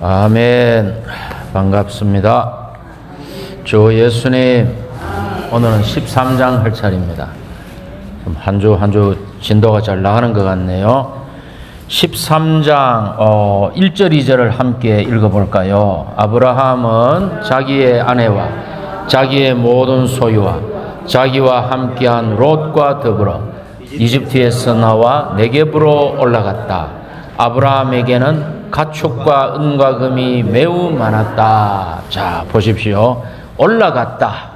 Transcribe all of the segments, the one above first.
아멘. 반갑습니다. 주 예수님, 오늘은 13장 할 차례입니다. 한 주 진도가 잘 나가는 것 같네요. 13장 1절 2절을 함께 읽어볼까요? 아브라함은 자기의 아내와 자기의 모든 소유와 자기와 함께한 롯과 더불어 이집트에서 나와 네겝으로 올라갔다. 아브라함에게는 가축과 은과 금이 매우 많았다. 자, 보십시오. 올라갔다.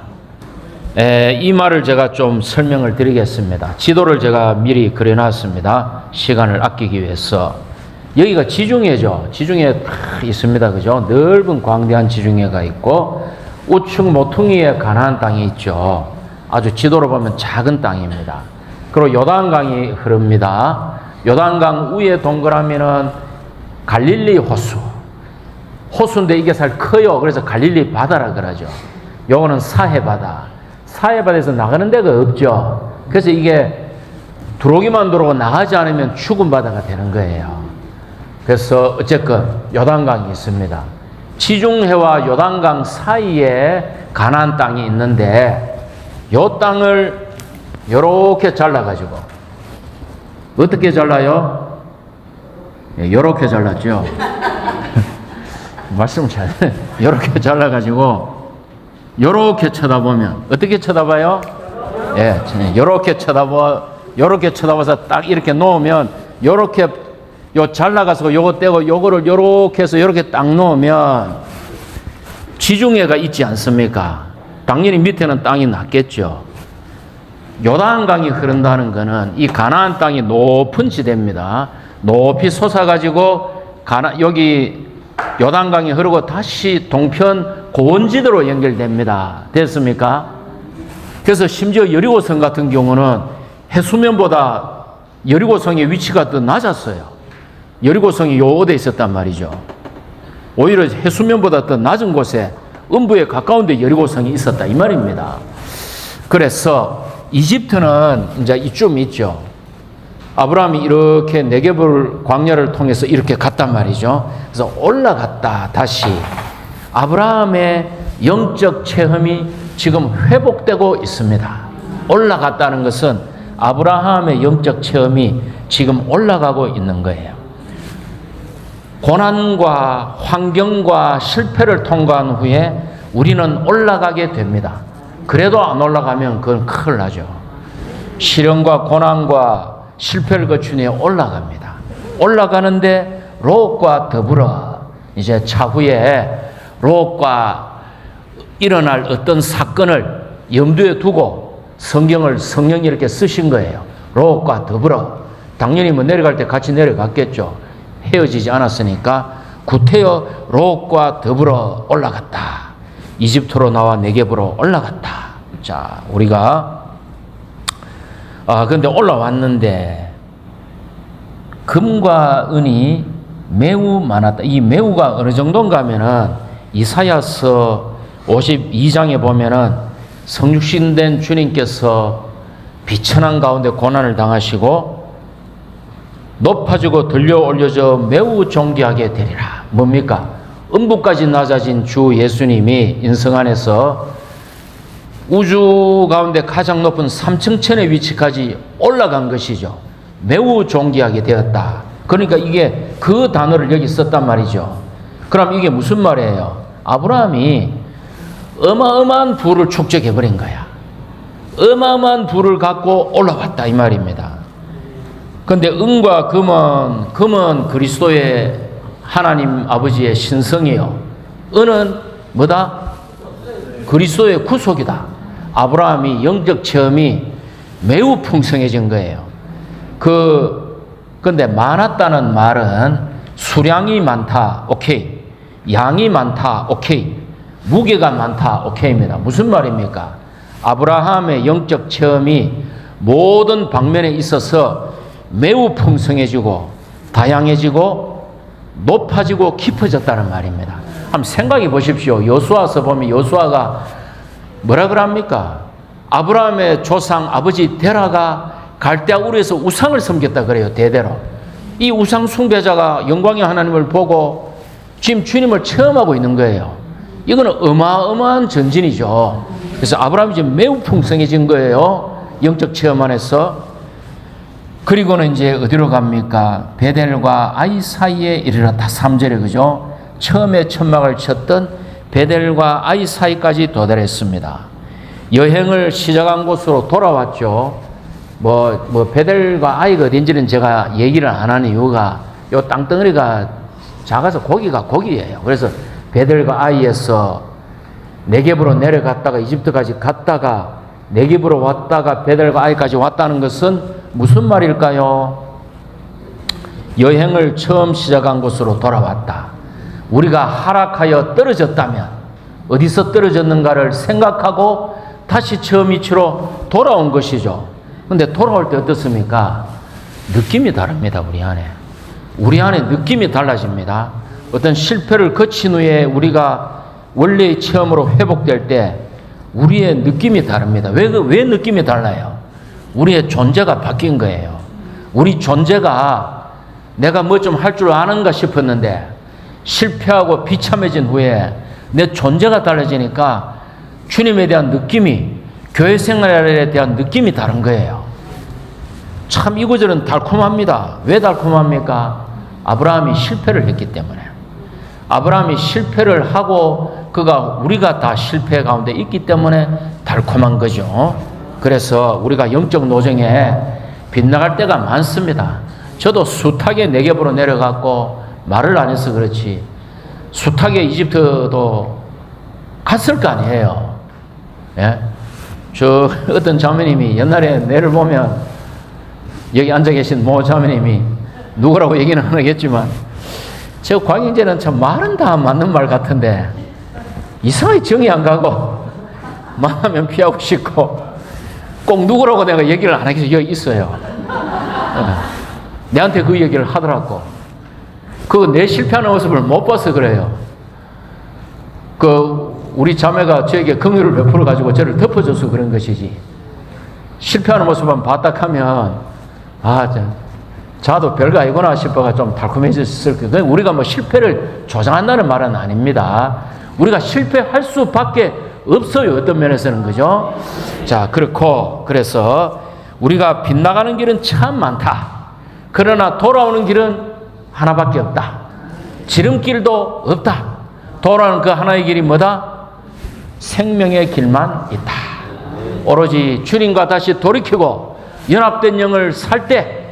이 말을 제가 좀 설명을 드리겠습니다. 지도를 제가 미리 그려놨습니다. 시간을 아끼기 위해서. 여기가 지중해죠. 지중해 있습니다. 그죠? 넓은 광대한 지중해가 있고 우측 모퉁이에 가나안 땅이 있죠. 아주 지도로 보면 작은 땅입니다. 그리고 요단강이 흐릅니다. 요단강 위에 동그라미는 갈릴리 호수. 호수인데 이게 살 커요. 그래서 갈릴리 바다라 그러죠. 요거는 사해바다. 사해바다에서 나가는 데가 없죠. 그래서 이게 들어오기만 들어오고 나가지 않으면 죽은 바다가 되는 거예요. 그래서 어쨌건 요단강이 있습니다. 지중해와 요단강 사이에 가나안 땅이 있는데 요 땅을 요렇게 잘라가지고 어떻게 잘라요? 요렇게 잘랐죠. 말씀을 잘 요렇게 잘라가지고 요렇게 쳐다보면 어떻게 쳐다봐요? 예, 요렇게 쳐다봐서 딱 이렇게 놓으면 요렇게 요 잘라가서 요거 떼고 요거를 요렇게 해서 요렇게 딱 놓으면 지중해가 있지 않습니까? 당연히 밑에는 땅이 낮겠죠. 요단강이 흐른다는 것은 이 가나안 땅이 높은 지대입니다. 높이 솟아가지고 여기 요단강이 흐르고 다시 동편 고원지대로 연결됩니다. 됐습니까? 그래서 심지어 여리고성 같은 경우는 해수면보다 여리고성의 위치가 더 낮았어요. 여리고성이 요 어디에 있었단 말이죠. 오히려 해수면보다 더 낮은 곳에 음부에 가까운 데 여리고성이 있었다 이 말입니다. 그래서 이집트는 이제 이쯤 있죠. 아브라함이 이렇게 네겝을 광야를 통해서 이렇게 갔단 말이죠. 그래서 올라갔다 다시. 아브라함의 영적 체험이 지금 회복되고 있습니다. 올라갔다는 것은 아브라함의 영적 체험이 지금 올라가고 있는 거예요. 고난과 환경과 실패를 통과한 후에 우리는 올라가게 됩니다. 그래도 안 올라가면 그건 큰일 나죠. 시련과 고난과 실패를 거친 후에 올라갑니다. 올라가는데 롯과 더불어 이제 차후에 롯과 일어날 어떤 사건을 염두에 두고 성령이 이렇게 쓰신 거예요. 롯과 더불어. 당연히 뭐 내려갈 때 같이 내려갔겠죠. 헤어지지 않았으니까 구태여 롯과 더불어 올라갔다. 이집트로 나와 네겝으로 올라갔다. 자, 우리가 근데 올라왔는데 금과 은이 매우 많았다. 이 매우가 어느 정도인가 하면은 이사야서 52장에 보면은 성육신된 주님께서 비천한 가운데 고난을 당하시고 높아지고 들려 올려져 매우 존귀하게 되리라. 뭡니까? 음부까지 낮아진 주 예수님이 인성 안에서 우주 가운데 가장 높은 삼층천의 위치까지 올라간 것이죠. 매우 존귀하게 되었다. 그러니까 이게 그 단어를 여기 썼단 말이죠. 그럼 이게 무슨 말이에요? 아브라함이 어마어마한 부를 축적해버린 거야. 어마어마한 부를 갖고 올라왔다 이 말입니다. 그런데 은과 금은 그리스도의 하나님 아버지의 신성이요. 은은 뭐다? 그리스도의 구속이다. 아브라함이 영적 체험이 매우 풍성해진 거예요. 근데 많았다는 말은 수량이 많다, 오케이. 양이 많다, 오케이. 무게가 많다, 오케이입니다. 무슨 말입니까? 아브라함의 영적 체험이 모든 방면에 있어서 매우 풍성해지고 다양해지고 높아지고 깊어졌다는 말입니다. 한번 생각해 보십시오. 여수아서 보면 여수아가 뭐라 그럽니까? 아브라함의 조상 아버지 데라가 갈대아 우르에서 우상을 섬겼다 그래요. 대대로. 이 우상 숭배자가 영광의 하나님을 보고 지금 주님을 체험하고 있는 거예요. 이거는 어마어마한 전진이죠. 그래서 아브라함이 지금 매우 풍성해진 거예요. 영적 체험 안에서. 그리고는 이제 어디로 갑니까? 베델과 아이 사이에 이르렀다. 3절에 그죠? 처음에 천막을 쳤던 베델과 아이 사이까지 도달했습니다. 여행을 시작한 곳으로 돌아왔죠. 베델과 아이가 어딘지는 제가 얘기를 안 하는 이유가 요 땅덩어리가 작아서 고기가 고기예요. 그래서 베델과 아이에서 네겝으로 내려갔다가 이집트까지 갔다가 네겝으로 왔다가 베델과 아이까지 왔다는 것은 무슨 말일까요? 여행을 처음 시작한 곳으로 돌아왔다. 우리가 하락하여 떨어졌다면 어디서 떨어졌는가를 생각하고 다시 처음 위치로 돌아온 것이죠. 근데 돌아올 때 어떻습니까? 느낌이 다릅니다. 우리 안에 느낌이 달라집니다. 어떤 실패를 거친 후에 우리가 원래의 체험으로 회복될 때 우리의 느낌이 다릅니다. 왜 느낌이 달라요? 우리의 존재가 바뀐 거예요. 우리 존재가 내가 뭐 좀 할 줄 아는가 싶었는데 실패하고 비참해진 후에 내 존재가 달라지니까 주님에 대한 느낌이, 교회 생활에 대한 느낌이 다른 거예요. 참 이 구절은 달콤합니다. 왜 달콤합니까? 아브라함이 실패를 했기 때문에. 아브라함이 실패를 하고 우리가 다 실패 가운데 있기 때문에 달콤한 거죠. 그래서 우리가 영적 노정에 빗나갈 때가 많습니다. 저도 숱하게 네겝으로 내려갔고 말을 안 해서 그렇지 숱하게 이집트도 갔을 거 아니에요. 예? 저 어떤 자매님이 옛날에 내를 보면 여기 앉아 계신 모 자매님이 누구라고 얘기는 안 하겠지만 저 광인제는 참 말은 다 맞는 말 같은데 이상하게 정이 안 가고 만나면 피하고 싶고 꼭 누구라고 내가 얘기를 안 하겠어. 여기 있어요. 내한테 그 얘기를 하더라고. 내 실패하는 모습을 못 봐서 그래요. 우리 자매가 저에게 긍휼을 베풀어 가지고 저를 덮어줘서 그런 것이지. 실패하는 모습만 봤다 하면 자도 별거 아니구나 싶어가 좀 달콤해졌을 거예요. 우리가 실패를 조장한다는 말은 아닙니다. 우리가 실패할 수밖에 없어요. 어떤 면에서는 그죠? 자, 그래서 우리가 빗나가는 길은 참 많다. 그러나 돌아오는 길은 하나밖에 없다. 지름길도 없다. 돌아오는 그 하나의 길이 뭐다? 생명의 길만 있다. 오로지 주님과 다시 돌이키고 연합된 영을 살 때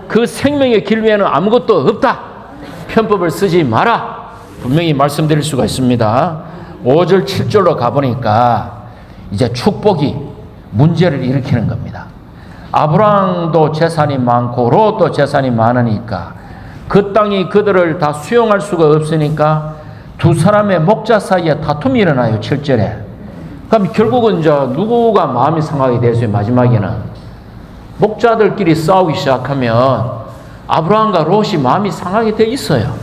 그 생명의 길 외에는 아무것도 없다. 편법을 쓰지 마라. 분명히 말씀드릴 수가 있습니다. 5절 7절로 가보니까 이제 축복이 문제를 일으키는 겁니다. 아브라함도 재산이 많고 롯도 재산이 많으니까 그 땅이 그들을 다 수용할 수가 없으니까 두 사람의 목자 사이에 다툼이 일어나요. 7절에. 그럼 결국은 누구가 마음이 상하게 됐어요. 마지막에는 목자들끼리 싸우기 시작하면 아브라함과 롯이 마음이 상하게 돼 있어요.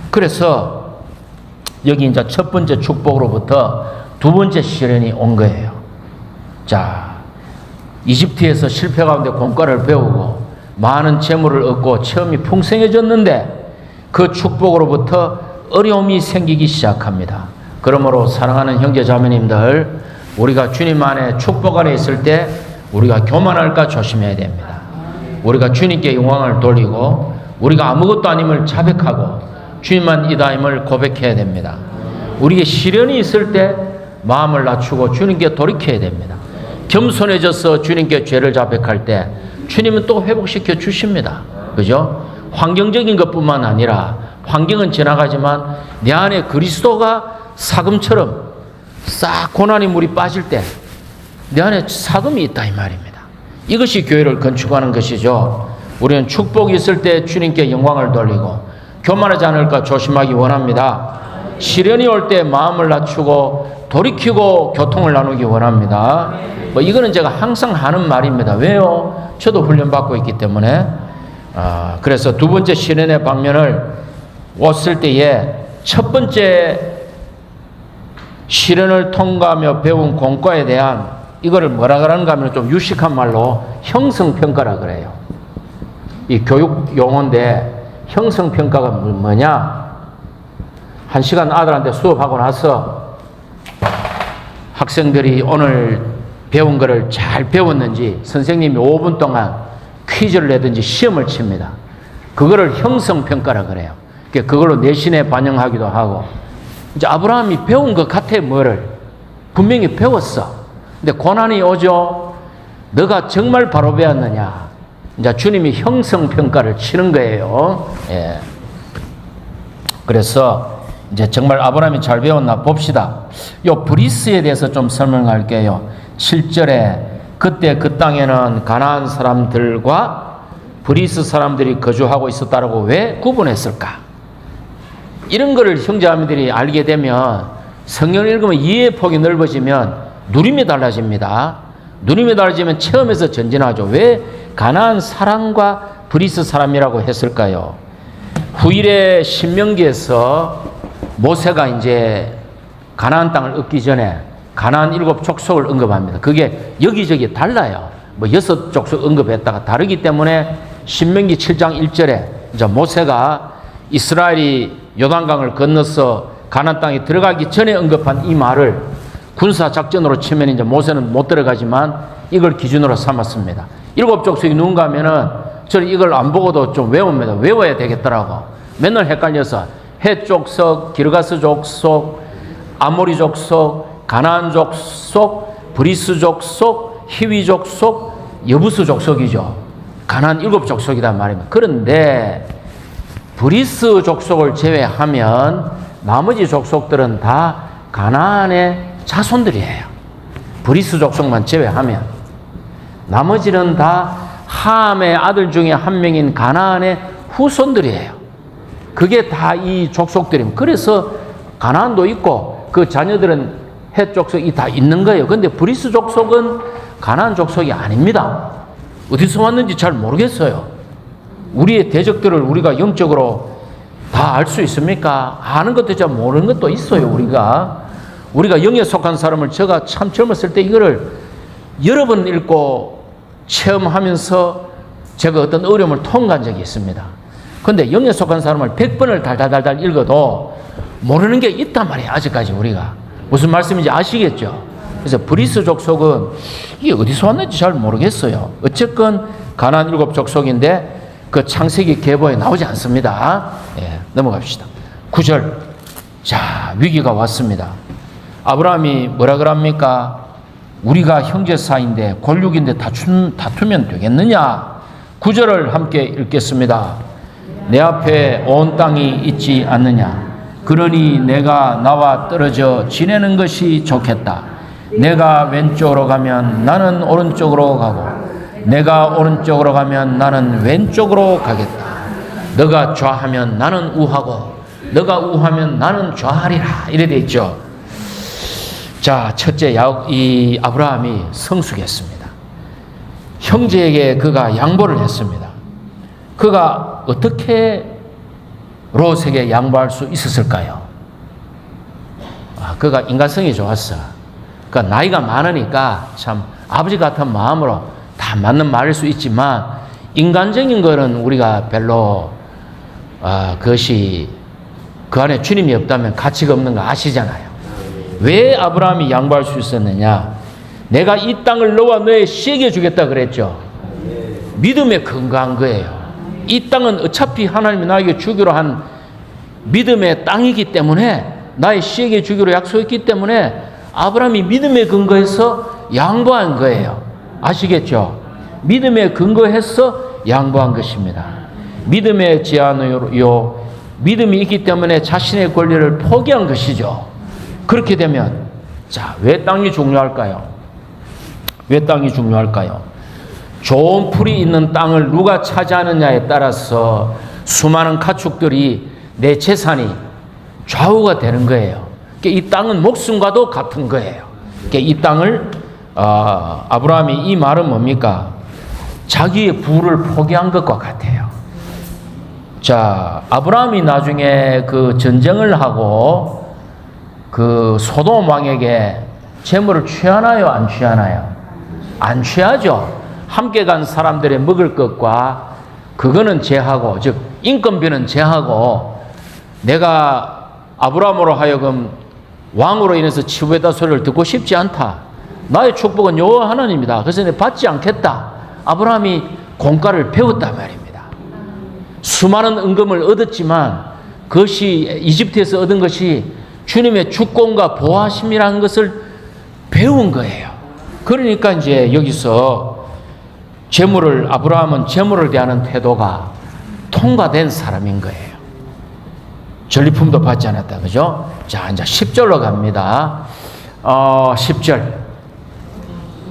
그래서 여기 이제 첫 번째 축복으로부터 두 번째 시련이 온 거예요. 자, 이집트에서 실패 가운데 공과를 배우고 많은 재물을 얻고 체험이 풍성해졌는데 그 축복으로부터 어려움이 생기기 시작합니다. 그러므로 사랑하는 형제 자매님들, 우리가 주님 안에 축복 안에 있을 때 우리가 교만할까 조심해야 됩니다. 우리가 주님께 영광을 돌리고 우리가 아무것도 아님을 자백하고 주님만 이다임을 고백해야 됩니다. 우리에게 시련이 있을 때 마음을 낮추고 주님께 돌이켜야 됩니다. 겸손해져서 주님께 죄를 자백할 때 주님은 또 회복시켜 주십니다. 그죠? 환경적인 것뿐만 아니라 환경은 지나가지만 내 안에 그리스도가 사금처럼 싹 고난의 물이 빠질 때 내 안에 사금이 있다 이 말입니다. 이것이 교회를 건축하는 것이죠. 우리는 축복이 있을 때 주님께 영광을 돌리고 교만하지 않을까 조심하기 원합니다. 시련이 올 때 마음을 낮추고 돌이키고 교통을 나누기 원합니다. 이거는 제가 항상 하는 말입니다. 왜요? 저도 훈련받고 있기 때문에. 그래서 두 번째 시련의 방면을 왔을 때에 첫 번째 시련을 통과하며 배운 공과에 대한 이거를 뭐라 그러는가 하면 좀 유식한 말로 형성평가라 그래요. 이 교육 용어인데 형성평가가 뭐냐? 1시간 아들한테 수업하고 나서 학생들이 오늘 배운 거를 잘 배웠는지 선생님이 5분 동안 퀴즈를 내든지 시험을 칩니다. 그거를 형성평가라 그래요. 그걸로 내신에 반영하기도 하고. 이제 아브라함이 배운 것 같아. 뭐를 분명히 배웠어. 근데 고난이 오죠. 너가 정말 바로 배웠느냐. 이제 주님이 형성평가를 치는 거예요. 예. 그래서 이제 정말 아브라함이 잘 배웠나 봅시다. 요 브리스에 대해서 좀 설명할게요. 7절에 그때 그 땅에는 가나안 사람들과 브리스 사람들이 거주하고 있었다라고 왜 구분했을까? 이런 거를 형제자매들이 알게 되면 성경을 읽으면 이해의 폭이 넓어지면 누림이 달라집니다. 누림이 달라지면 체험에서 전진하죠. 왜 가나안 사람과 브리스 사람이라고 했을까요? 후일의 신명기에서 모세가 이제 가나안 땅을 얻기 전에 가나안 7 족속을 언급합니다. 그게 여기저기 달라요. 뭐 6 족속 언급했다가 다르기 때문에 신명기 7장 1절에 이제 모세가 이스라엘이 요단강을 건너서 가나안 땅에 들어가기 전에 언급한 이 말을 군사 작전으로 치면 이제 모세는 못 들어가지만 이걸 기준으로 삼았습니다. 7 족속이 누군가 하면은 저는 이걸 안 보고도 좀 외웁니다. 외워야 되겠더라고. 맨날 헷갈려서 헷 족속, 기르가스 족속, 아모리 족속, 가나안 족속, 브리스 족속, 히위 족속, 여부스 족속이죠. 가나안 7 족속이란 말입니다. 그런데 브리스 족속을 제외하면 나머지 족속들은 다 가나안의 자손들이에요. 브리스 족속만 제외하면 나머지는 다 함의 아들 중에 한 명인 가나안의 후손들이에요. 그게 다 이 족속들입니다. 그래서 가나안도 있고 그 자녀들은 헷 족속이 다 있는 거예요. 근데 브리스 족속은 가나안 족속이 아닙니다. 어디서 왔는지 잘 모르겠어요. 우리의 대적들을 우리가 영적으로 다 알 수 있습니까? 아는 것도 잘 모르는 것도 있어요. 우리가 영에 속한 사람을 제가 참 젊었을 때 이거를 여러 번 읽고 체험하면서 제가 어떤 어려움을 통과한 적이 있습니다. 근데 영에 속한 사람을 100번을 달달달달 읽어도 모르는 게 있단 말이에요. 아직까지 우리가. 무슨 말씀인지 아시겠죠? 그래서 브리스 족속은 이게 어디서 왔는지 잘 모르겠어요. 어쨌건 가나안 7 족속인데 그 창세기 계보에 나오지 않습니다. 예, 넘어갑시다. 9절. 자, 위기가 왔습니다. 아브라함이 뭐라 그럽니까? 우리가 형제 사이인데 권력인데 다투면 되겠느냐? 9절을 함께 읽겠습니다. 내 앞에 온 땅이 있지 않느냐? 그러니 내가 나와 떨어져 지내는 것이 좋겠다. 내가 왼쪽으로 가면 나는 오른쪽으로 가고 내가 오른쪽으로 가면 나는 왼쪽으로 가겠다. 너가 좌하면 나는 우하고 너가 우하면 나는 좌하리라. 이래 돼 있죠. 자, 첫째 이 아브라함이 성숙했습니다. 형제에게 그가 양보를 했습니다. 그가 어떻게 롯에게 양보할 수 있었을까요? 그가 인간성이 좋았어. 그러니까 나이가 많으니까 참 아버지 같은 마음으로 다 맞는 말일 수 있지만 인간적인 거는 우리가 별로 그것이 그 안에 주님이 없다면 가치가 없는 거 아시잖아요. 왜 아브라함이 양보할 수 있었느냐? 내가 이 땅을 너와 너의 씨에게 주겠다 그랬죠. 믿음에 근거한 거예요. 이 땅은 어차피 하나님이 나에게 주기로 한 믿음의 땅이기 때문에 나의 씨에게 주기로 약속했기 때문에 아브라함이 믿음에 근거해서 양보한 거예요. 아시겠죠? 믿음에 근거해서 양보한 것입니다. 믿음의 제한으로 믿음이 있기 때문에 자신의 권리를 포기한 것이죠. 그렇게 되면 자, 왜 땅이 중요할까요? 왜 땅이 중요할까요? 좋은 풀이 있는 땅을 누가 차지하느냐에 따라서 수많은 가축들이 내 재산이 좌우가 되는 거예요. 이 땅은 목숨과도 같은 거예요. 이 땅을 아브라함이 이 말은 뭡니까? 자기의 부를 포기한 것과 같아요. 자, 아브라함이 나중에 그 전쟁을 하고 그 소돔 왕에게 재물을 취하나요? 안 취하나요? 안 취하죠. 함께 간 사람들의 먹을 것과 그거는 제하고, 즉 인건비는 제하고 내가 아브라함으로 하여금 왕으로 인해서 치부했다 소리를 듣고 싶지 않다. 나의 축복은 여호와 하나님이다. 그래서 내가 받지 않겠다. 아브라함이 공과를 배웠단 말입니다. 수많은 은금을 얻었지만 그것이 이집트에서 얻은 것이 주님의 주권과 보호하심이라는 것을 배운 거예요. 그러니까 이제 여기서 아브라함은 재물을 대하는 태도가 통과된 사람인 거예요. 전리품도 받지 않았다. 그죠? 자, 이제 10절로 갑니다. 10절.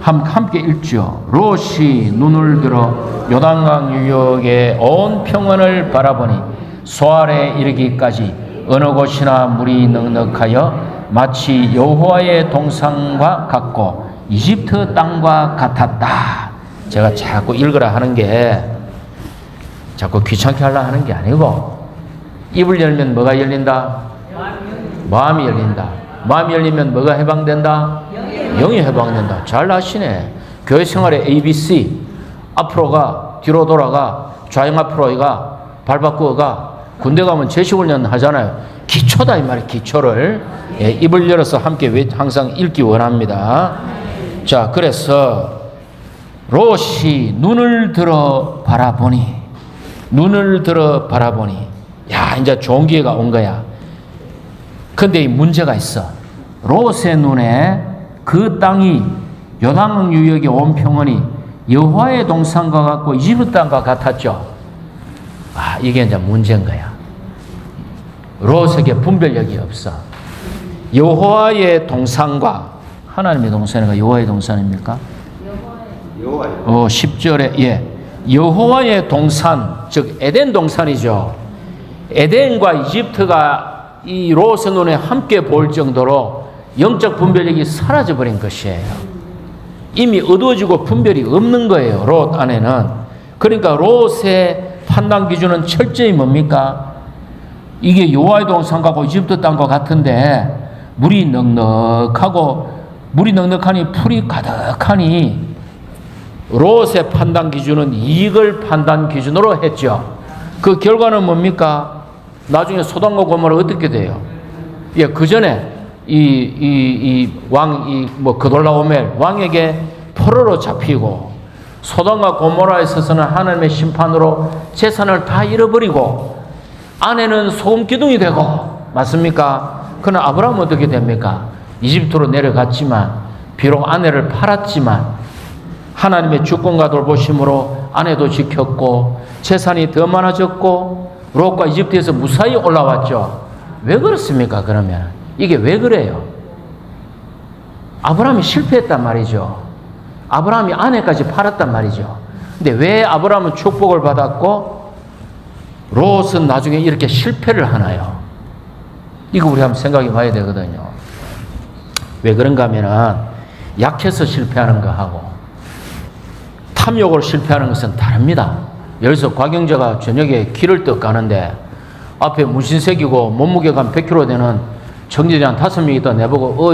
함께 읽죠. 롯이 눈을 들어 요단강 유역의 온 평원을 바라보니 소알에 이르기까지 어느 곳이나 물이 넉넉하여 마치 여호와의 동산과 같고 이집트 땅과 같았다. 제가 자꾸 읽으라 하는 게 자꾸 귀찮게 하려 하는 게 아니고, 입을 열면 뭐가 열린다? 마음이 열린다. 마음이 열리면 뭐가 해방된다? 영이 해방된다. 잘 아시네. 교회 생활의 ABC. 앞으로 가, 뒤로 돌아가, 좌영 앞으로 가, 발 바꾸어 가. 군대 가면 제시훈련 하잖아요. 기초다 이 말이에요. 기초를. 예, 입을 열어서 함께 항상 읽기 원합니다. 자, 그래서 롯이 눈을 들어 바라보니, 야, 이제 좋은 기회가 온 거야. 근데 이 문제가 있어. 롯의 눈에 그 땅이 요단 유역의 온 평원이 여호와의 동산과 같고 이집트 땅과 같았죠. 아, 이게 이제 문제인 거야. 롯에게 분별력이 없어. 여호와의 동산과 하나님의 동산인가 여호와의 동산입니까? 여호와의. 10절에 예. 여호와의 동산, 즉 에덴 동산이죠. 에덴과 이집트가 이 롯의 눈에 함께 보일 정도로 영적 분별력이 사라져 버린 것이에요. 이미 어두워지고 분별이 없는 거예요. 롯 안에는. 그러니까 롯의 판단 기준은 철저히 뭡니까? 이게 여호와의 동산과 이집트 땅과 같은데 물이 넉넉하니 풀이 가득하니 롯의 판단 기준은 이익을 판단 기준으로 했죠. 그 결과는 뭡니까? 나중에 소돔과 고모라 어떻게 돼요? 예, 그 전에 그돌라오멜 왕에게 포로로 잡히고 소돔과 고모라에 있어서는 하나님의 심판으로 재산을 다 잃어버리고 아내는 소금 기둥이 되고, 맞습니까? 그러나 아브라함은 어떻게 됩니까? 이집트로 내려갔지만 비록 아내를 팔았지만 하나님의 주권과 돌보심으로 아내도 지켰고 재산이 더 많아졌고 롯과 이집트에서 무사히 올라왔죠. 왜 그렇습니까? 그러면 이게 왜 그래요? 아브라함이 실패했단 말이죠. 아브라함이 아내까지 팔았단 말이죠. 근데 왜 아브라함은 축복을 받았고 롯은 나중에 이렇게 실패를 하나요? 이거 우리 한번 생각해 봐야 되거든요. 왜 그런가 하면은 약해서 실패하는 거하고 탐욕으로 실패하는 것은 다릅니다. 여기서 곽영재가 저녁에 길을 떡 가는데 앞에 문신 새기고 몸무게가 한 100kg 되는 청년이 한 5명 있다 내보고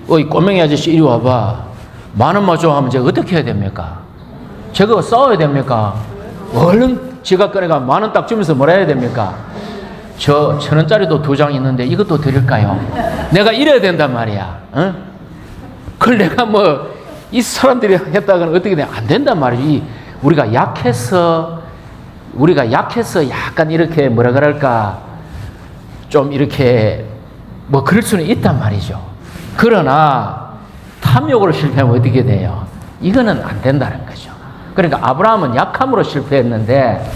어이 꼬맹이 아저씨 이리 와봐. 10,000원 줘 하면 제가 어떻게 해야 됩니까? 제가 싸워야 됩니까? 얼른 지갑 꺼내가 10,000원 딱 주면서 뭐라 해야 됩니까? 저 1,000원짜리도 2장 있는데 이것도 드릴까요? 내가 이래야 된단 말이야. 응? 그걸 내가 이 사람들이 했다가는 어떻게 돼? 안 된단 말이지. 우리가 약해서 약간 이렇게 뭐라 그럴까? 좀 이렇게 그럴 수는 있단 말이죠. 그러나 탐욕으로 실패하면 어떻게 돼요? 이거는 안 된다는 거죠. 그러니까 아브라함은 약함으로 실패했는데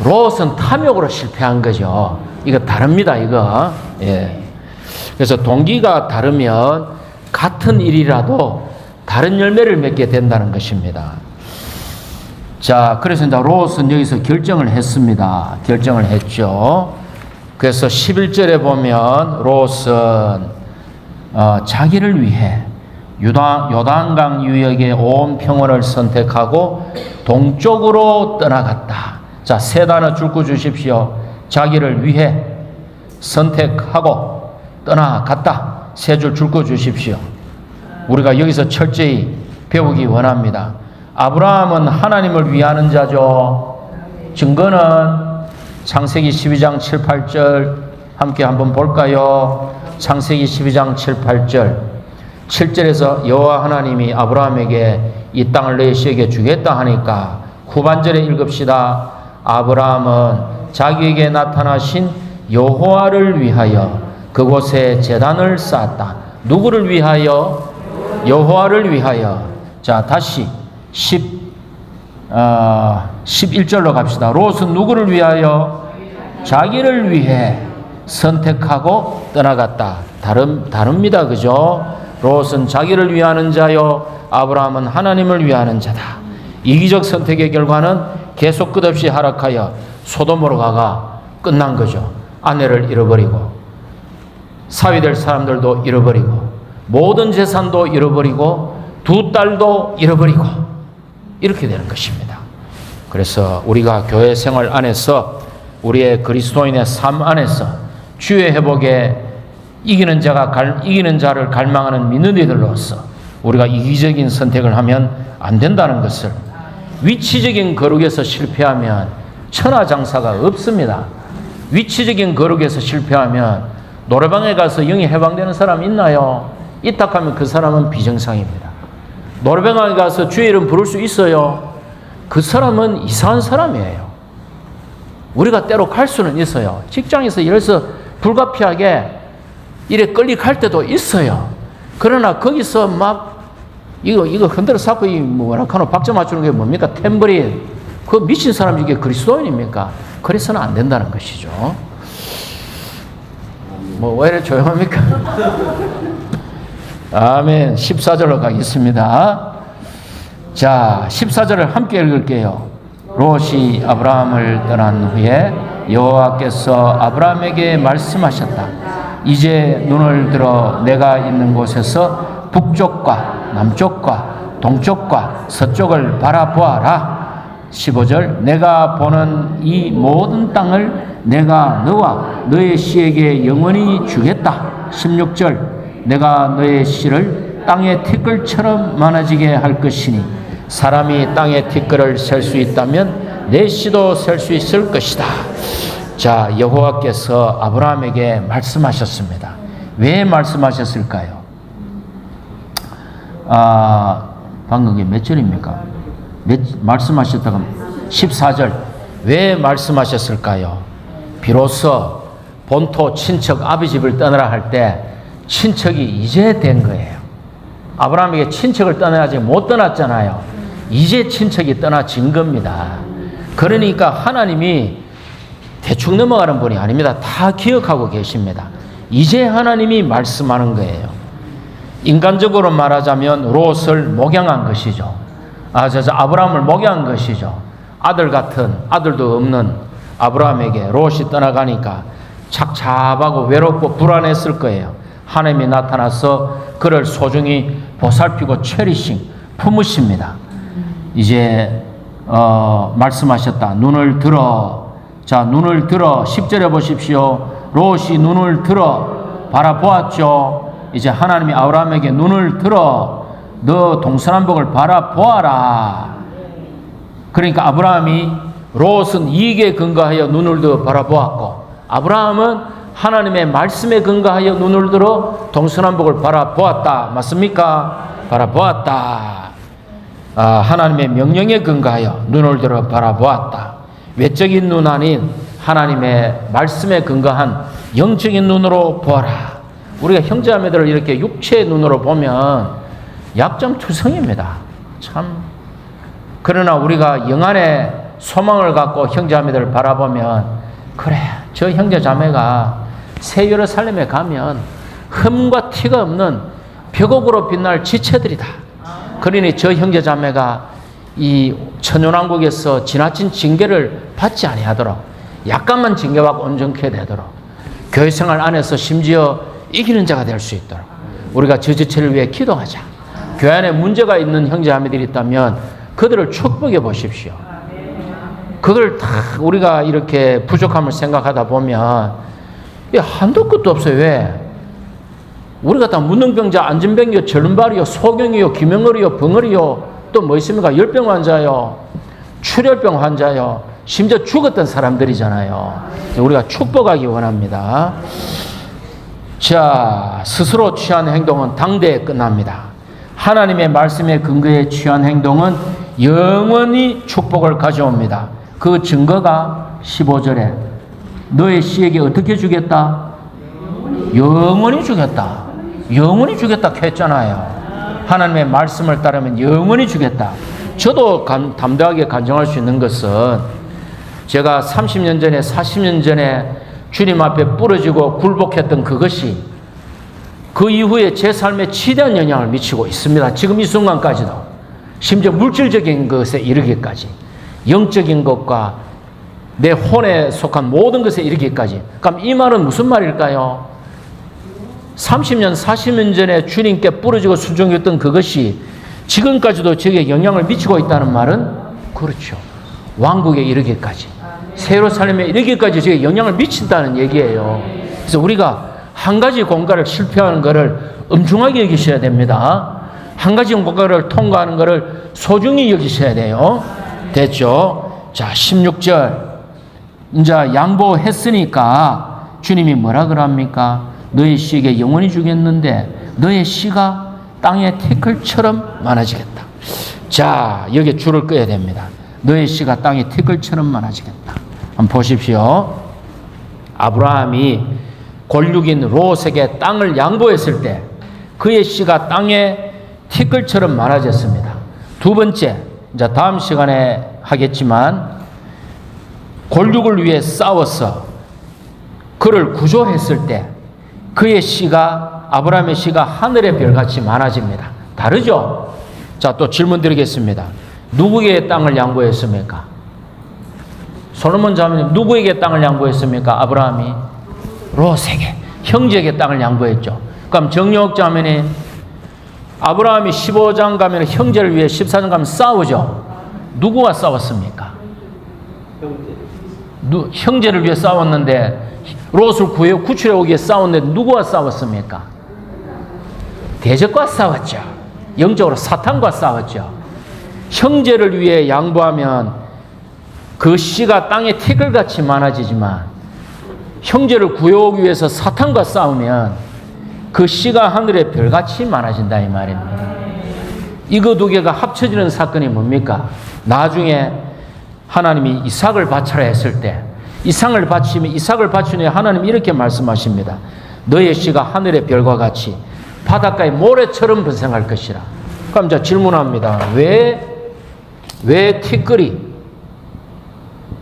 롯은 탐욕으로 실패한 거죠. 이거 다릅니다, 이거. 예. 그래서 동기가 다르면 같은 일이라도 다른 열매를 맺게 된다는 것입니다. 자, 그래서 이제 롯은 여기서 결정을 했습니다. 결정을 했죠. 그래서 11절에 보면 롯은 자기를 위해 요단강 유역의 온 평원을 선택하고 동쪽으로 떠나갔다. 자, 세 단어 줄거 주십시오. 자기를 위해 선택하고 떠나갔다. 세 줄 줄거 주십시오. 우리가 여기서 철저히 배우기 원합니다. 아브라함은 하나님을 위하는 자죠. 증거는 창세기 12장 7, 8절 함께 한번 볼까요? 창세기 12장 7, 8절. 7절에서 여호와 하나님이 아브라함에게 이 땅을 너의 씨에게 주겠다 하니까 후반절에 읽읍시다. 아브라함은 자기에게 나타나신 여호와를 위하여 그곳에 제단을 쌓았다. 누구를 위하여? 여호와를 위하여. 자, 다시 11절로 갑시다. 롯은 누구를 위하여? 자기를 위해 선택하고 떠나갔다. 다릅니다. 그죠? 롯은 자기를 위하는 자요, 아브라함은 하나님을 위하는 자다. 이기적 선택의 결과는 계속 끝없이 하락하여 소돔으로 가가 끝난 거죠. 아내를 잃어버리고 사위될 사람들도 잃어버리고 모든 재산도 잃어버리고 두 딸도 잃어버리고 이렇게 되는 것입니다. 그래서 우리가 교회 생활 안에서 우리의 그리스도인의 삶 안에서 주의 회복에 이기는 자를 갈망하는 믿는 이들로서 우리가 이기적인 선택을 하면 안 된다는 것을, 위치적인 거룩에서 실패하면 천하장사가 없습니다. 위치적인 거룩에서 실패하면 노래방에 가서 영이 해방되는 사람 있나요? 있다 하면 그 사람은 비정상입니다. 노래방에 가서 주의 이름 부를 수 있어요? 그 사람은 이상한 사람이에요. 우리가 때로 갈 수는 있어요. 직장에서 일해서 불가피하게 이래 끌리갈 때도 있어요. 그러나 거기서 막 이거 흔들어 쌓고 이 뭐라 카노 박자 맞추는 게 뭡니까? 탬버린. 그 미친 사람이 이게 그리스도인입니까? 그래서는 안 된다는 것이죠. 뭐 왜 이렇게 조용합니까? 아멘. 14절로 가겠습니다. 자, 14절을 함께 읽을게요. 롯이 아브라함을 떠난 후에 여호와께서 아브라함에게 말씀하셨다. 이제 눈을 들어 내가 있는 곳에서 북쪽과 남쪽과 동쪽과 서쪽을 바라보아라. 15절. 내가 보는 이 모든 땅을 내가 너와 너의 씨에게 영원히 주겠다. 16절. 내가 너의 씨를 땅의 티끌처럼 많아지게 할 것이니 사람이 땅의 티끌을 셀 수 있다면 내 씨도 셀 수 있을 것이다. 자, 여호와께서 아브라함에게 말씀하셨습니다. 왜 말씀하셨을까요? 방금 그게 몇 절입니까? 말씀하셨다가 14절. 왜 말씀하셨을까요? 비로소 본토 친척 아비 집을 떠나라 할 때 친척이 이제 된 거예요. 아브라함에게 친척을 떠나지 못 떠났잖아요. 이제 친척이 떠나진 겁니다. 그러니까 하나님이 대충 넘어가는 분이 아닙니다. 다 기억하고 계십니다. 이제 하나님이 말씀하는 거예요. 인간적으로 말하자면 롯을 목양한 것이죠. 아브라함을 목양한 것이죠. 아들 같은, 아들도 없는 아브라함에게 롯이 떠나가니까 착잡하고 외롭고 불안했을 거예요. 하나님이 나타나서 그를 소중히 보살피고 체리싱, 품으십니다. 이제 말씀하셨다. 눈을 들어. 자, 눈을 들어. 10절에 보십시오. 롯이 눈을 들어 바라보았죠. 이제 하나님이 아브라함에게 눈을 들어 너 동서남북을 바라보아라. 그러니까 아브라함이 롯은 이익에 근거하여 눈을 들어 바라보았고 아브라함은 하나님의 말씀에 근거하여 눈을 들어 동서남북을 바라보았다. 맞습니까? 바라보았다. 하나님의 명령에 근거하여 눈을 들어 바라보았다. 외적인 눈 아닌 하나님의 말씀에 근거한 영적인 눈으로 보아라. 우리가 형제자매들을 이렇게 육체의 눈으로 보면 약점투성입니다. 참. 그러나 우리가 영안의 소망을 갖고 형제자매들을 바라보면 그래, 저 형제자매가 새 예루살렘에 가면 흠과 티가 없는 벽옥으로 빛날 지체들이다. 그러니 저 형제자매가 이 천연왕국에서 지나친 징계를 받지 아니하도록 약간만 징계받고 온전케 되도록 교회 생활 안에서 심지어 이기는 자가 될 수 있도록 우리가 저 지체를 위해 기도하자. 교회 안에 문제가 있는 형제자매들이 있다면 그들을 축복해 보십시오. 그걸 다 우리가 이렇게 부족함을 생각하다 보면 한도 끝도 없어요. 왜? 우리가 다 무능병자, 안진병이요, 절름발이요, 소경이요, 기명을이요, 벙어리요, 또 뭐 있습니까? 열병 환자요, 출혈병 환자요, 심지어 죽었던 사람들이잖아요. 우리가 축복하기 원합니다. 자, 스스로 취한 행동은 당대에 끝납니다. 하나님의 말씀에 근거해 취한 행동은 영원히 축복을 가져옵니다. 그 증거가 15절에 너의 씨에게 어떻게 주겠다? 영원히 주겠다. 영원히 주겠다 했잖아요. 하나님의 말씀을 따르면 영원히 주겠다. 저도 담대하게 간증할 수 있는 것은 제가 30년 전에 40년 전에 주님 앞에 부러지고 굴복했던 그것이 그 이후에 제 삶에 지대한 영향을 미치고 있습니다. 지금 이 순간까지도. 심지어 물질적인 것에 이르기까지, 영적인 것과 내 혼에 속한 모든 것에 이르기까지. 그럼 이 말은 무슨 말일까요? 30년, 40년 전에 주님께 부러지고 순종했던 그것이 지금까지도 저에게 영향을 미치고 있다는 말은 그렇죠. 왕국에 이르기까지, 예루살렘에 이르기까지 저에게 영향을 미친다는 얘기예요. 그래서 우리가 한 가지 공간을 실패하는 것을 엄중하게 여기셔야 됩니다. 한 가지 공간을 통과하는 것을 소중히 여기셔야 돼요. 됐죠? 자, 16절. 이제 양보했으니까 주님이 뭐라 그럽니까? 너의 씨에게 영원히 주겠는데 너의 씨가 땅의 티끌처럼 많아지겠다. 자, 여기 줄을 끄야 됩니다. 너의 씨가 땅의 티끌처럼 많아지겠다. 한번 보십시오. 아브라함이 권륙인 롯에게 땅을 양보했을 때 그의 씨가 땅의 티끌처럼 많아졌습니다. 두 번째, 이제 다음 시간에 하겠지만 권륙을 위해 싸워서 그를 구조했을 때 그의 씨가, 아브라함의 씨가 하늘의 별같이 많아집니다. 다르죠? 자, 또 질문 드리겠습니다. 누구에게 땅을 양보했습니까? 솔로몬 자매님, 누구에게 땅을 양보했습니까? 아브라함이 롯에게, 형제에게 땅을 양보했죠. 그럼 정력 자매님, 아브라함이 15장 가면 형제를 위해 14장 가면 싸우죠. 누구와 싸웠습니까? 형제를 위해 싸웠는데, 롯을 구출해 오기에 싸웠는데 누구와 싸웠습니까? 대적과 싸웠죠. 영적으로 사탄과 싸웠죠. 형제를 위해 양보하면 그 씨가 땅에 티끌같이 많아지지만 형제를 구해오기 위해서 사탄과 싸우면 그 씨가 하늘의 별같이 많아진다 이 말입니다. 이거 두 개가 합쳐지는 사건이 뭡니까? 나중에 하나님이 이삭을 바쳐라 했을 때 이삭을 바치니 하나님 이렇게 말씀하십니다. 너의 씨가 하늘의 별과 같이 바닷가의 모래처럼 번성할 것이라. 그럼 이제 질문합니다. 왜 티끌이,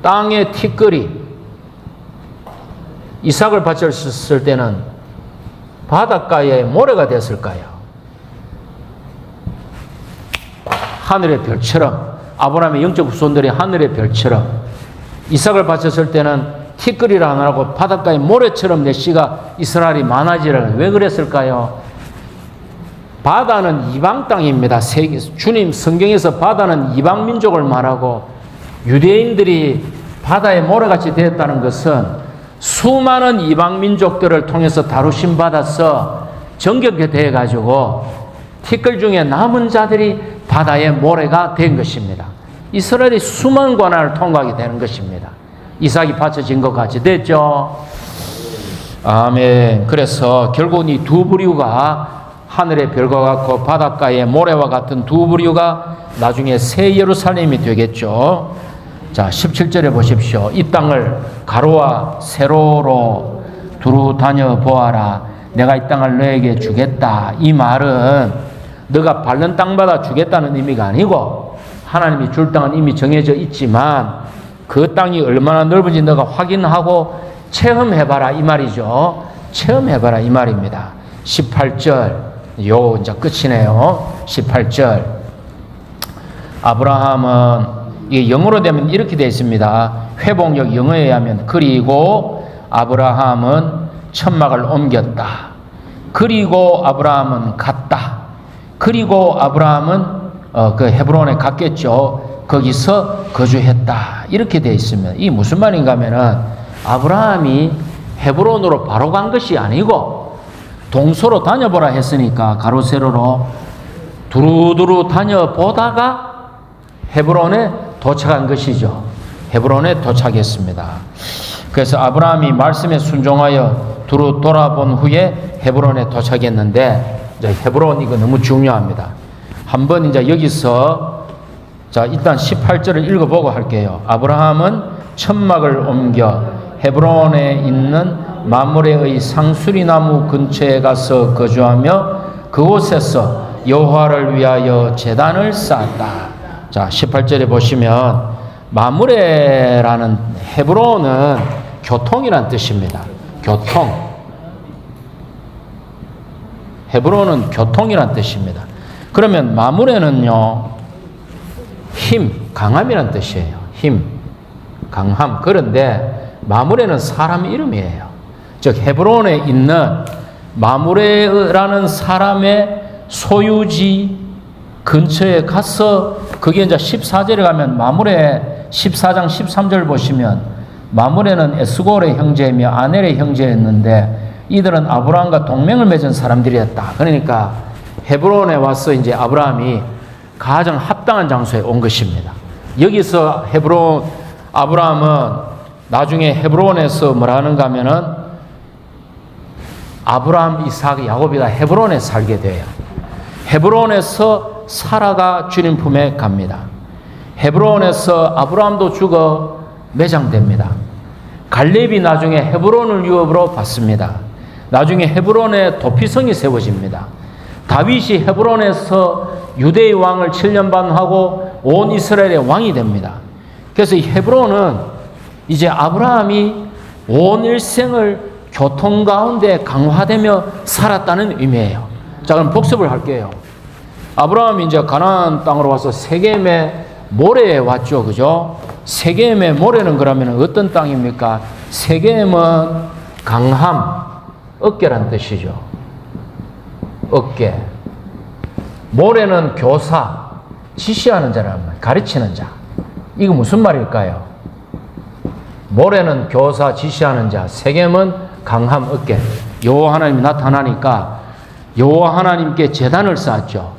땅의 티끌이 이삭을 바쳤을 때는 바닷가의 모래가 됐을까요? 하늘의 별처럼, 아브라함의 영적 후손들이 하늘의 별처럼, 이삭을 바쳤을 때는 티끌이라 안 하고 바닷가의 모래처럼 내 씨가 이스라엘이 많아지라. 왜 그랬을까요? 바다는 이방 땅입니다. 주님 성경에서 바다는 이방 민족을 말하고 유대인들이 바다의 모래같이 되었다는 것은 수많은 이방 민족들을 통해서 다루심 받아서 정결케 되어 가지고 티끌 중에 남은 자들이 바다의 모래가 된 것입니다. 이스라엘이 수많은 고난을 통과하게 되는 것입니다. 이삭이 바쳐진 것 같이 됐죠. 아멘. 그래서 결국은 이 두 부류가 하늘의 별과 같고 바닷가의 모래와 같은 두 부류가 나중에 새 예루살렘이 되겠죠. 자, 17절에 보십시오. 이 땅을 가로와 세로로 두루 다녀 보아라. 내가 이 땅을 너에게 주겠다. 이 말은 너가 밟는 땅마다 주겠다는 의미가 아니고 하나님이 줄 땅은 이미 정해져 있지만 그 땅이 얼마나 넓은지 너가 확인하고 체험해봐라 이 말이죠. 체험해봐라 이 말입니다. 18절, 요 이제 끝이네요. 18절. 아브라함은 이게 영어로 되면 이렇게 되어 있습니다. 회복력 영어에 의하면 그리고 아브라함은 천막을 옮겼다. 그리고 아브라함은 갔다. 그리고 아브라함은 그 헤브론에 갔겠죠. 거기서 거주했다. 이렇게 되어 있습니다. 이게 무슨 말인가 하면은 아브라함이 헤브론으로 바로 간 것이 아니고 동서로 다녀보라 했으니까 가로세로로 두루두루 다녀보다가 헤브론에 도착한 것이죠. 헤브론에 도착했습니다. 그래서 아브라함이 말씀에 순종하여 두루 돌아본 후에 헤브론에 도착했는데, 이제 헤브론 이거 너무 중요합니다. 한번 이제 여기서 자 일단 18절을 읽어보고 할게요. 아브라함은 천막을 옮겨 헤브론에 있는 마므레의 상수리나무 근처에 가서 거주하며 그곳에서 여호와를 위하여 제단을 쌓았다. 자 18절에 보시면 마므레라는 헤브론은 교통이란 뜻입니다. 교통. 헤브론은 교통이란 뜻입니다. 그러면 마므레는요, 힘, 강함이란 뜻이에요. 힘, 강함. 그런데 마므레는 사람 이름이에요. 즉 헤브론에 있는 마므레라는 사람의 소유지 근처에 가서, 그게 이제 14절에 가면 마므레 14장 13절 보시면 마므레는 에스골의 형제이며 아넬의 형제였는데 이들은 아브라함과 동맹을 맺은 사람들이었다. 그러니까 헤브론에 와서 이제 아브라함이 가장 합당한 장소에 온 것입니다. 여기서 아브라함은 나중에 헤브론에서 뭐라 하는가 하면은 아브라함, 이삭, 야곱이 다 헤브론에 살게 돼요. 헤브론에서 사라가 주님 품에 갑니다. 헤브론에서 아브라함도 죽어 매장됩니다. 갈렙이 나중에 헤브론을 유업으로 받습니다. 나중에 헤브론에 도피성이 세워집니다. 다윗이 헤브론에서 유대의 왕을 7년 반 하고 온 이스라엘의 왕이 됩니다. 그래서 이 헤브론은 이제 아브라함이 온 일생을 교통 가운데 강화되며 살았다는 의미예요. 자, 그럼 복습을 할게요. 아브라함이 이제 가나안 땅으로 와서 세겜의 모래에 왔죠. 그죠? 세겜의 모래는 그러면 어떤 땅입니까? 세겜은 강함, 어깨란 뜻이죠. 어깨. 모래는 교사, 지시하는 자란 말, 가르치는 자. 이거 무슨 말일까요? 모래는 교사, 지시하는 자. 세겜은 강함, 어깨. 여호와 하나님이 나타나니까 여호와 하나님께 제단을 쌓았죠.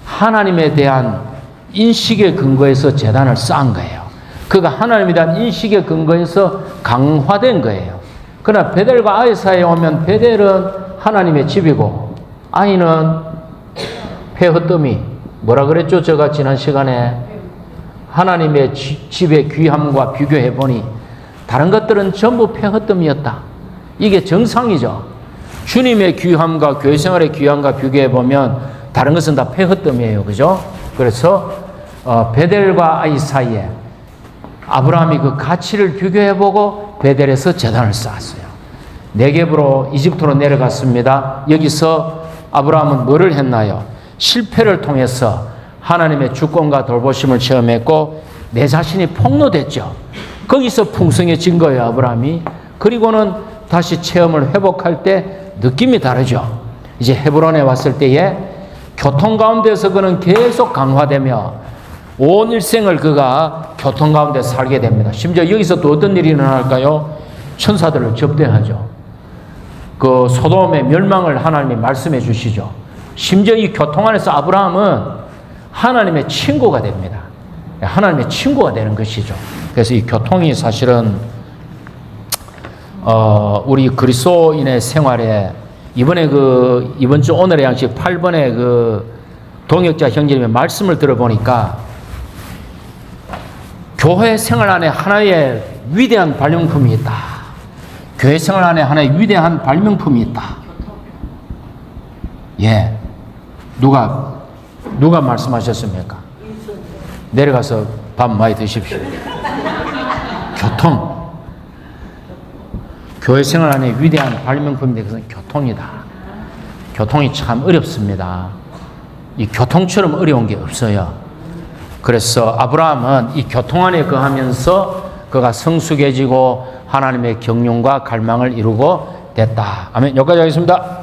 하나님에 대한 인식의 근거에서 제단을 쌓은 거예요. 그가 하나님에 대한 인식의 근거에서 강화된 거예요. 그러나 베델과 아이 사이에 오면 베델은 하나님의 집이고 아이는 폐허뜸이, 뭐라 그랬죠? 제가 지난 시간에 하나님의 집의 귀함과 비교해 보니 다른 것들은 전부 폐허뜸이었다. 이게 정상이죠. 주님의 귀함과 교회 생활의 귀함과 비교해 보면 다른 것은 다 폐허뜸이에요. 그죠? 그래서 베델과 아이 사이에 아브라함이 그 가치를 비교해보고 베델에서 제단을 쌓았어요. 네겝으로 이집트로 내려갔습니다. 여기서 아브라함은 뭐를 했나요? 실패를 통해서 하나님의 주권과 돌보심을 체험했고 내 자신이 폭로됐죠. 거기서 풍성해진 거예요, 아브라함이. 그리고는 다시 체험을 회복할 때 느낌이 다르죠. 이제 헤브론에 왔을 때에 교통 가운데서 그는 계속 강화되며 온 일생을 그가 교통 가운데 살게 됩니다. 심지어 여기서 또 어떤 일이 일어날까요? 천사들을 접대하죠. 그 소돔의 멸망을 하나님이 말씀해 주시죠. 심지어 이 교통 안에서 아브라함은 하나님의 친구가 됩니다. 하나님의 친구가 되는 것이죠. 그래서 이 교통이 사실은 우리 그리스도인의 생활에 이번 주 오늘의 양식 8번의 그 동역자 형제님의 말씀을 들어보니까 교회 생활 안에 하나의 위대한 발명품이 있다. 교회 생활 안에 하나의 위대한 발명품이 있다. 예. 누가 말씀하셨습니까? 내려가서 밥 많이 드십시오. 교통. 교회 생활 안에 위대한 발명품인데 그것은 교통이다. 교통이 참 어렵습니다. 이 교통처럼 어려운 게 없어요. 그래서 아브라함은 이 교통 안에 거하면서 그가 성숙해지고 하나님의 경륜과 갈망을 이루고 됐다. 아멘. 여기까지 하겠습니다.